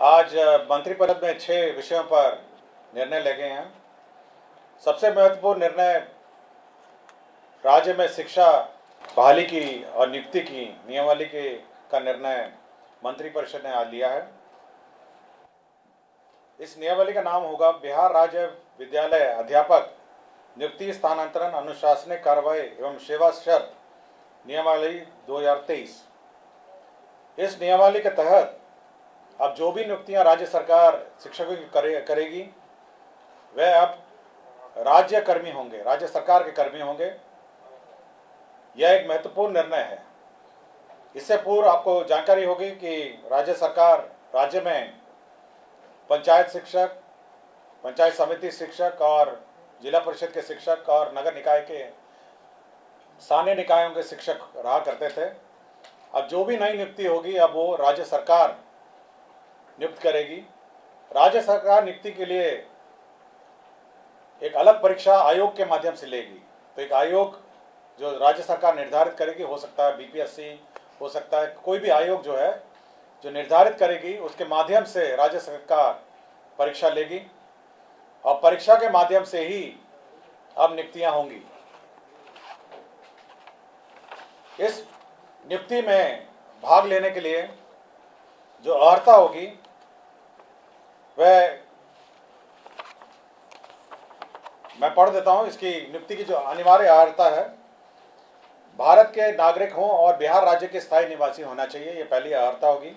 आज मंत्रिपरिषद में 6 विषयों पर निर्णय ले गए हैं। सबसे महत्वपूर्ण निर्णय राज्य में शिक्षा बहाली की और नियुक्ति की नियमावली का निर्णय मंत्रिपरिषद ने आज लिया है। इस नियमावली का नाम होगा बिहार राज्य विद्यालय अध्यापक नियुक्ति स्थानांतरण अनुशासनिक कार्रवाई एवं सेवा शर्त नियमावली 2023। इस नियमावली के तहत अब जो भी नियुक्तियां राज्य सरकार शिक्षकों की करेगी वह अब राज्य कर्मी होंगे, राज्य सरकार के कर्मी होंगे। यह एक महत्वपूर्ण निर्णय है। इससे पूर्व आपको जानकारी होगी कि राज्य सरकार राज्य में पंचायत शिक्षक, पंचायत समिति शिक्षक और जिला परिषद के शिक्षक और नगर निकाय के स्थानीय निकायों के शिक्षक रहा करते थे। अब जो भी नई नियुक्ति होगी अब वो राज्य सरकार नियुक्त करेगी। राज्य सरकार नियुक्ति के लिए एक अलग परीक्षा आयोग के माध्यम से लेगी। तो एक आयोग जो राज्य सरकार निर्धारित करेगी, हो सकता है बीपीएससी, हो सकता है कोई भी आयोग जो निर्धारित करेगी, उसके माध्यम से राज्य सरकार परीक्षा लेगी और परीक्षा के माध्यम से ही अब नियुक्तियां होंगी। इस नियुक्ति में भाग लेने के लिए जो अर्हता होगी वह मैं पढ़ देता हूं। इसकी नियुक्ति की जो अनिवार्य अर्हता है, भारत के नागरिक हों और बिहार राज्य के स्थायी निवासी होना चाहिए, ये पहली अर्हता होगी।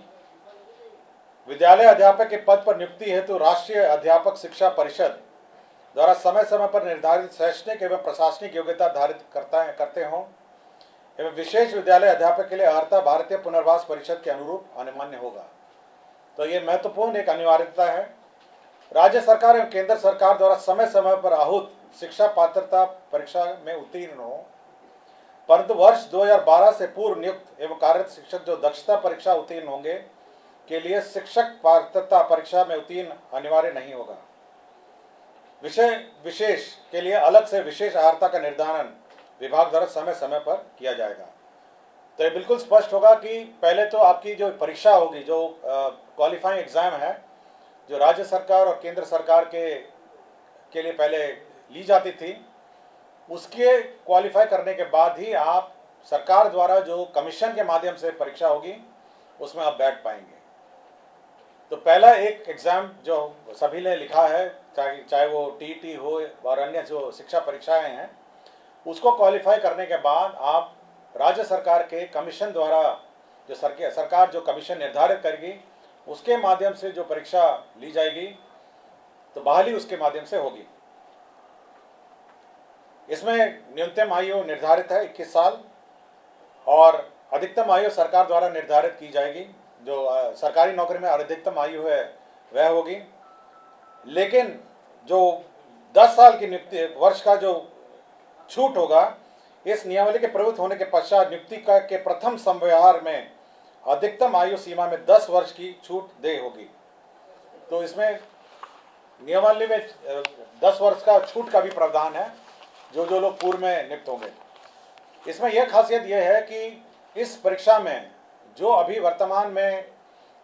विद्यालय अध्यापक के पद पर नियुक्ति हेतु राष्ट्रीय अध्यापक शिक्षा परिषद द्वारा समय समय पर निर्धारित शैक्षणिक एवं प्रशासनिक योग्यता धारित करते हों एवं विशेष विद्यालय अध्यापक के लिए अर्हता भारतीय पुनर्वास परिषद के अनुरूप अनिवार्य होगा। तो ये महत्वपूर्ण एक अनिवार्यता है। राज्य सरकार एवं केंद्र सरकार द्वारा समय समय पर आहूत शिक्षा पात्रता परीक्षा में उत्तीर्ण हो, परंतु वर्ष 2012 से पूर्व नियुक्त एवं कार्यरत शिक्षक जो दक्षता परीक्षा उत्तीर्ण होंगे के लिए शिक्षक पात्रता परीक्षा में उत्तीर्ण अनिवार्य नहीं होगा। विषय विशेष के लिए अलग से विशेष अर्हता का निर्धारण विभाग द्वारा समय समय पर किया जाएगा। तो ये बिल्कुल स्पष्ट होगा कि पहले तो आपकी जो परीक्षा होगी, जो क्वालिफाइंग एग्जाम है, जो राज्य सरकार और केंद्र सरकार के लिए पहले ली जाती थी, उसके क्वालिफाई करने के बाद ही आप सरकार द्वारा जो कमीशन के माध्यम से परीक्षा होगी उसमें आप बैठ पाएंगे। तो पहला एक एग्जाम जो सभी ने लिखा है, चाहे वो टीईटी हो और अन्य जो शिक्षा परीक्षाएं हैं, उसको क्वालिफाई करने के बाद आप राज्य सरकार के कमीशन द्वारा जो सरकार जो कमीशन निर्धारित करेगी उसके माध्यम से जो परीक्षा ली जाएगी, तो बहाली उसके माध्यम से होगी। इसमें न्यूनतम आयु निर्धारित है 21 साल और अधिकतम आयु सरकार द्वारा निर्धारित की जाएगी। जो सरकारी नौकरी में अधिकतम आयु है वह होगी, लेकिन जो 10 साल की नियुक्ति वर्ष का जो छूट होगा, इस नियमावली के प्रवृत्त होने के पश्चात नियुक्ति के प्रथम संव्यवहार में अधिकतम आयु सीमा में 10 वर्ष की छूट दे होगी। तो इसमें नियमावली में 10 वर्ष का छूट का भी प्रावधान है जो लोग पूर्व में नियुक्त होंगे। इसमें यह खासियत यह है कि इस परीक्षा में जो अभी वर्तमान में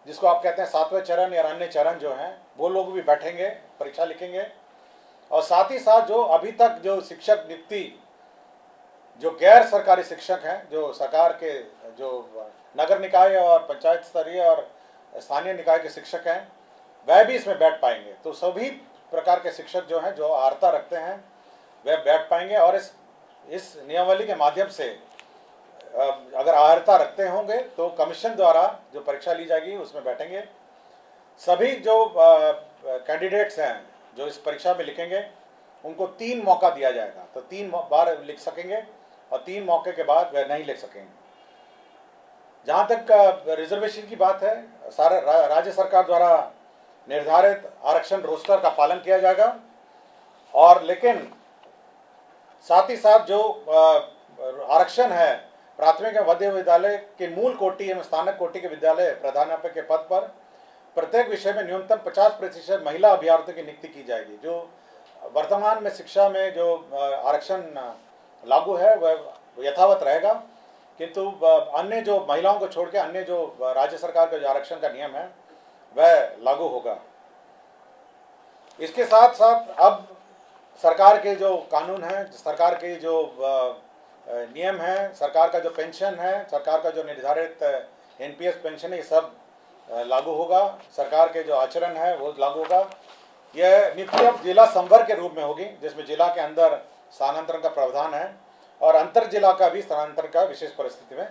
जिसको आप कहते हैं 7वें चरण या अन्य चरण जो हैं, वो लोग भी बैठेंगे, परीक्षा लिखेंगे। और साथ ही साथ जो अभी तक जो शिक्षक नियुक्ति जो गैर सरकारी शिक्षक हैं, जो सरकार के जो नगर निकाय और पंचायत स्तरीय और स्थानीय निकाय के शिक्षक हैं, वह भी इसमें बैठ पाएंगे। तो सभी प्रकार के शिक्षक जो हैं, जो अर्हता रखते हैं, वह बैठ पाएंगे और इस नियमावली के माध्यम से अगर अर्हता रखते होंगे तो कमीशन द्वारा जो परीक्षा ली जाएगी उसमें बैठेंगे। सभी जो कैंडिडेट्स हैं जो इस परीक्षा में लिखेंगे उनको 3 मौका दिया जाएगा, तो 3 बार लिख सकेंगे और 3 मौके के बाद वह नहीं लिख सकेंगे। जहाँ तक रिजर्वेशन की बात है, सारे राज्य सरकार द्वारा निर्धारित आरक्षण रोस्टर का पालन किया जाएगा और लेकिन साथ ही साथ जो आरक्षण है प्राथमिक एवं मध्य विद्यालय के मूल कोटि एवं स्थानक कोटि के विद्यालय प्रधानाध्यापक के पद पर प्रत्येक विषय में न्यूनतम 50% महिला अभ्यर्थियों की नियुक्ति की जाएगी। जो वर्तमान में शिक्षा में जो आरक्षण लागू है वह यथावत रहेगा, किंतु अन्य जो महिलाओं को छोड़ के अन्य जो राज्य सरकार का जो आरक्षण का नियम है वह लागू होगा। इसके साथ साथ अब सरकार के जो कानून हैं, सरकार के जो नियम हैं, सरकार का जो पेंशन है, सरकार का जो निर्धारित एनपीएस पेंशन है, ये सब लागू होगा। सरकार के जो आचरण है वो लागू होगा। यह नीति अब जिला संवर्ग के रूप में होगी, जिसमें जिला के अंदर स्थानांतरण का प्रावधान है और अंतर जिला का भी स्थानांतरण का विशेष परिस्थिति में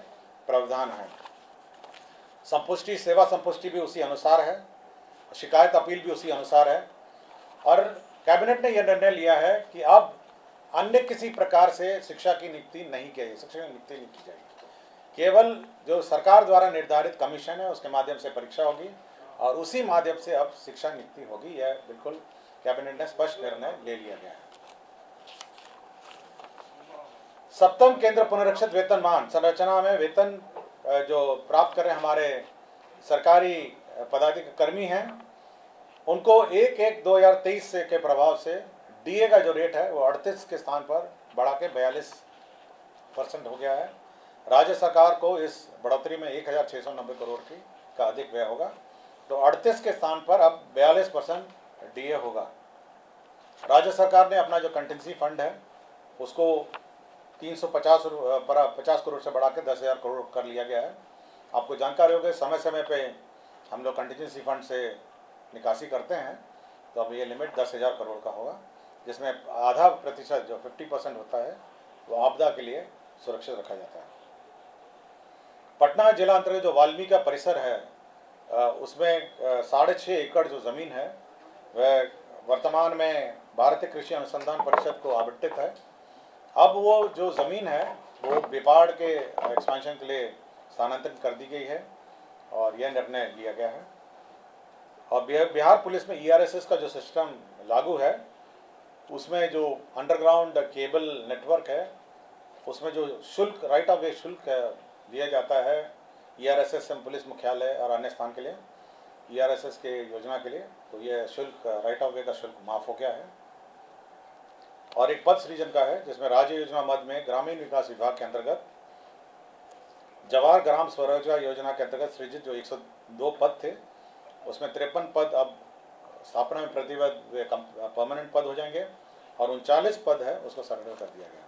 प्रावधान है। संपुष्टि, सेवा संपुष्टि भी उसी अनुसार है, शिकायत अपील भी उसी अनुसार है। और कैबिनेट ने यह निर्णय लिया है कि अब अन्य किसी प्रकार से शिक्षा की नियुक्ति नहीं की जाएगी, शिक्षक की नियुक्ति नहीं की जाएगी। केवल जो सरकार द्वारा निर्धारित कमीशन है उसके माध्यम से परीक्षा होगी और उसी माध्यम से अब शिक्षा नियुक्ति होगी। यह बिल्कुल कैबिनेट ने स्पष्ट निर्णय ले लिया गया है। सप्तम केंद्र पुनरीक्षित वेतनमान संरचना में वेतन जो प्राप्त कर रहे हमारे सरकारी पदाधिकारी कर्मी हैं, उनको 1/1/2023 से के प्रभाव से डीए का जो रेट है वो 38 के स्थान पर बढ़ा के 42% हो गया है। राज्य सरकार को इस बढ़ोतरी में 1690 करोड़ का अधिक व्यय होगा, तो 38 के स्थान पर अब 42% डीए होगा। राज्य सरकार ने अपना जो कंटिजेंसी फंड है उसको 50 करोड़ से बढ़ा के 10,000 करोड़ कर लिया गया है। आपको जानकारी होगी, समय समय पे हम लोग कंटिजेंसी फंड से निकासी करते हैं, तो अब ये लिमिट 10,000 करोड़ का होगा, जिसमें आधा प्रतिशत जो 50% होता है वो आपदा के लिए सुरक्षित रखा जाता है। पटना जिला अंतर्गत जो वाल्मीकि का परिसर है उसमें 6.5 एकड़ जो ज़मीन है वह वर्तमान में भारतीय कृषि अनुसंधान परिषद को आवंटित है। अब वो जो ज़मीन है वो बिपाड़ के एक्सपेंशन के लिए स्थानांतरित कर दी गई है और यह निर्णय लिया गया है। और बिहार पुलिस में ईआरएसएस का जो सिस्टम लागू है उसमें जो अंडरग्राउंड केबल नेटवर्क है उसमें जो शुल्क, राइट ऑफ वे शुल्क दिया जाता है ईआरएसएस पुलिस मुख्यालय और अन्य स्थान के लिए, ईआरएसएस के योजना के लिए, तो ये शुल्क, राइट ऑफ वे का शुल्क माफ़ हो गया है। और एक पद सृजन का है जिसमें राज्य योजना मद में ग्रामीण विकास विभाग के अंतर्गत जवाहर ग्राम स्वरोजगार योजना के अंतर्गत सृजित जो 102 पद थे उसमें 53 पद अब स्थापना में प्रतिबद्ध परमानेंट पद हो जाएंगे और 39 पद है उसको सर्वे कर दिया गया।